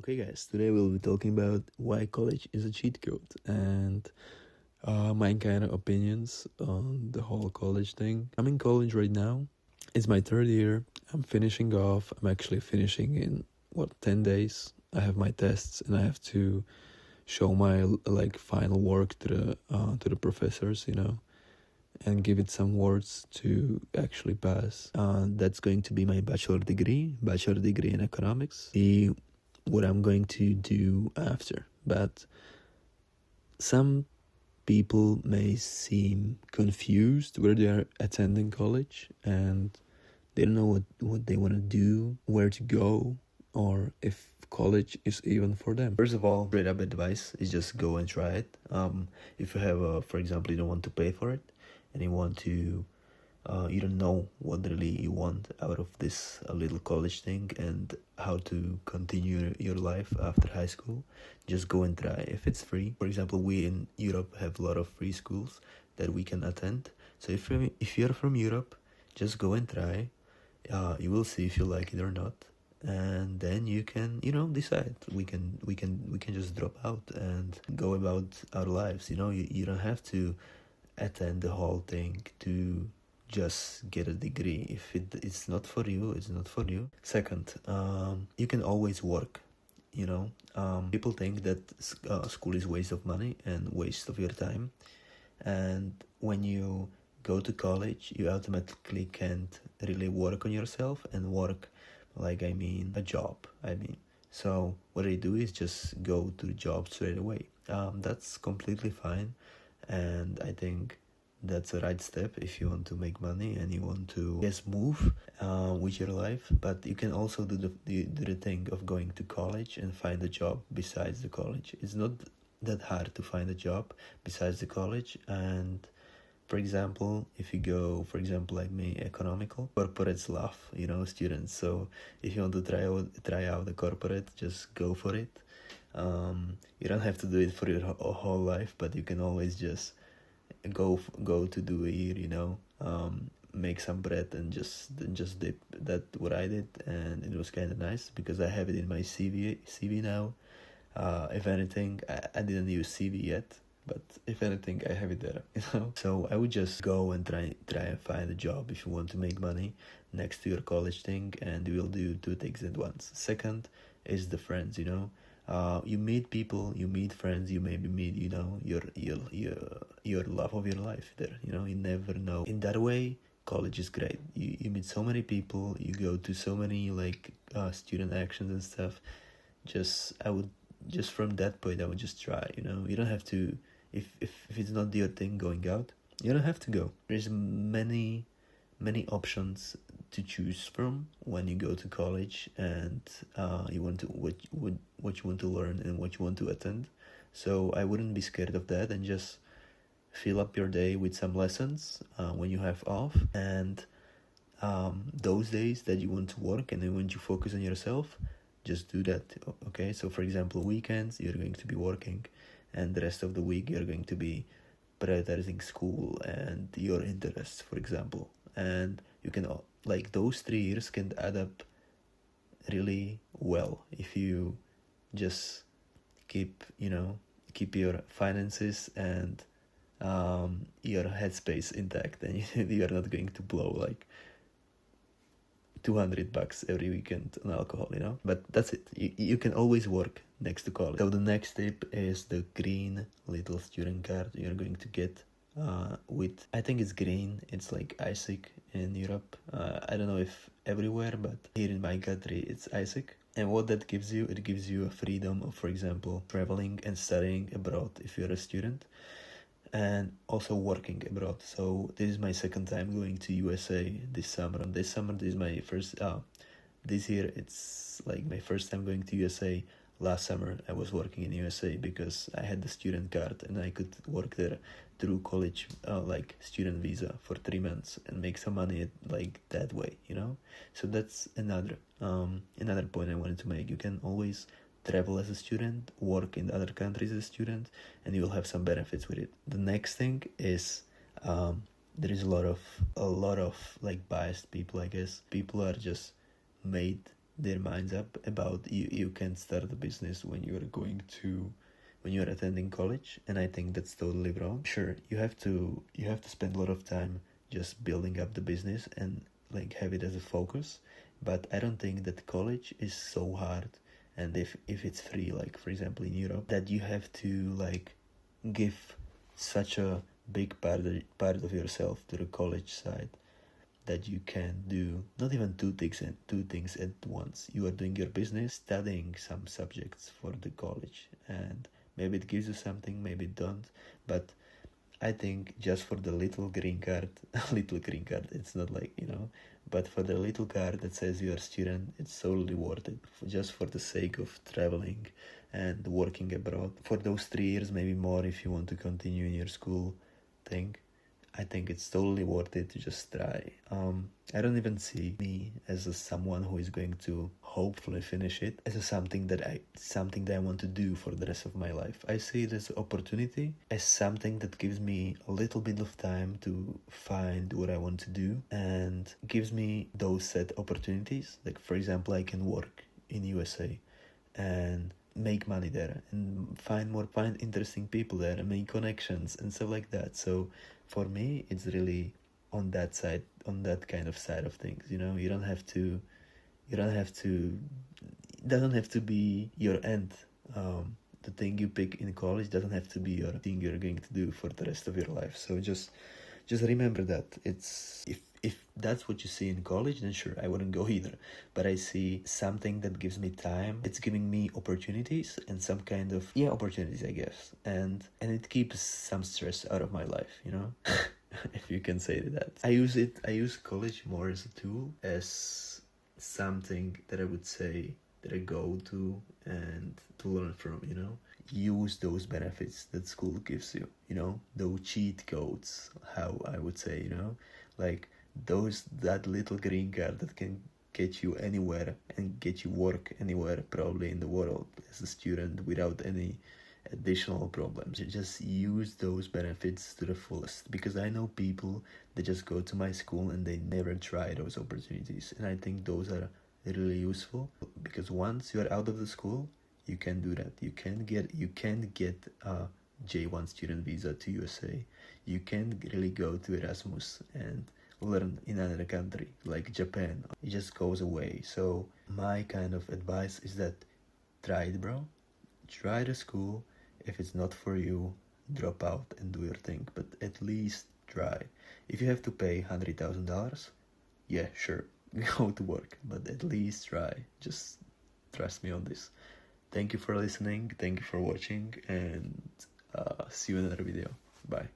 Okay, guys, today we'll be talking about why college is a cheat code and my kind of opinions on the whole college thing. I'm in college right now. It's my third year. I'm finishing off. I'm actually finishing in 10 days. I have my tests and I have to show my final work to the professors, and give it some words to actually pass. That's going to be my bachelor degree in economics. See what I'm going to do after. But some people may seem confused where they are attending college and they don't know what they want to do, where to go, or if college is even for them. First of all, straight up advice is just go and try it. If you have for example, you don't want to pay for it and you want to you don't know what really you want out of this little college thing and how to continue your life after high school, just go and try. If it's free, for example, we in Europe have a lot of free schools that we can attend. So if you're from Europe, just go and try. You will see if you like it or not, and then you can decide. We can just drop out and go about our lives. You don't have to attend the whole thing to just get a degree. If it's not for you, it's not for you. Second, you can always work. People think that school is waste of money and waste of your time, and when you go to college, you automatically can't really work on yourself and work a job. So what I do is just go to the job straight away. That's completely fine, and I think that's the right step if you want to make money and you want to move with your life. But you can also do the thing of going to college and find a job besides the college. It's not that hard to find a job besides the college. And for example, if you go, for example, like me, economical, corporates love, students. So if you want to try out the corporate, just go for it. You don't have to do it for your whole life, but you can always just go to do a year, make some bread and just dip. That's what I did, and it was kind of nice because I have it in my CV now. If anything, I didn't use CV yet, but if anything, I have it there, So I would just go and try and find a job if you want to make money next to your college thing, and you will do two things at once. Second is the friends, you meet people, you meet friends, you maybe meet, your love of your life there, you never know. In that way, college is great. You meet so many people, you go to so many student actions and stuff. Just from that point, I would just try, you don't have to, if it's not your thing going out, you don't have to go. There's many options to choose from when you go to college, and you want to what you want to learn and what you want to attend. So I wouldn't be scared of that, and just fill up your day with some lessons when you have off, and those days that you want to work and then when you focus on yourself, just do that. Okay, so for example, weekends you're going to be working, and the rest of the week you're going to be prioritizing school and your interests, for example. And you can those 3 years can add up really well if you just keep your finances and your headspace intact, and you are not going to blow $200 every weekend on alcohol, But that's it. You can always work next to college. So the next tip is the green little student card you're going to get with, I think it's green, it's like ISIC in Europe. I don't know if everywhere, but here in my country it's ISIC. And what that gives you, it gives you a freedom of, for example, traveling and studying abroad if you're a student, and also working abroad. So this is my second time going to USA this summer. This is my first, this year it's my first time going to USA. Last summer I was working in USA because I had the student card and I could work there through college, student visa for 3 months and make some money that way, So that's another point I wanted to make. You can always travel as a student, work in other countries as a student, and you will have some benefits with it. The next thing is there is a lot of biased people, I guess. People are just made their minds up about you can start a business when you're attending college, and I think that's totally wrong. Sure, you have to spend a lot of time just building up the business and like have it as a focus, but I don't think that college is so hard, and if it's free, like for example in Europe, that you have to like give such a big part of yourself to the college side, that you can do not even two things at once. You are doing your business, studying some subjects for the college, and maybe it gives you something, maybe it don't. But I think just for the little green card, little green card, it's not like, but for the little card that says you're a student, it's totally worth it. Just for the sake of traveling and working abroad. For those 3 years, maybe more if you want to continue in your school thing. I think it's totally worth it to just try. I don't even see me as someone who is going to hopefully finish it as something that I want to do for the rest of my life. I see it as opportunity, as something that gives me a little bit of time to find what I want to do, and gives me those set opportunities. Like for example, I can work in USA and make money there, and find interesting people there, and make connections and stuff like that. So for me, it's really on that side, on that kind of side of things. You don't have to it doesn't have to be your end. The thing you pick in college doesn't have to be your thing you're going to do for the rest of your life. So just remember that it's if that's what you see in college, then sure, I wouldn't go either. But I see something that gives me time. It's giving me opportunities, and some kind of opportunities, I guess. And it keeps some stress out of my life, if you can say that. I use college more as a tool, as something that I would say that I go to and to learn from, use those benefits that school gives you, those cheat codes, how I would say, like that little green card that can get you anywhere and get you work anywhere probably in the world as a student without any additional problems. You just use those benefits to the fullest, because I know people that just go to my school and they never try those opportunities, and I think those are really useful, because once you're out of the school, you can do that. You can get a J1 student visa to USA. You can really go to Erasmus and learn in another country like Japan. It just goes away. So my kind of advice is that try it, bro. Try the school. If it's not for you, drop out and do your thing, but at least try. If you have to pay $100,000, yeah, sure, go to work, but at least try. Just trust me on this. Thank you for listening, thank you for watching, and see you in another video. Bye.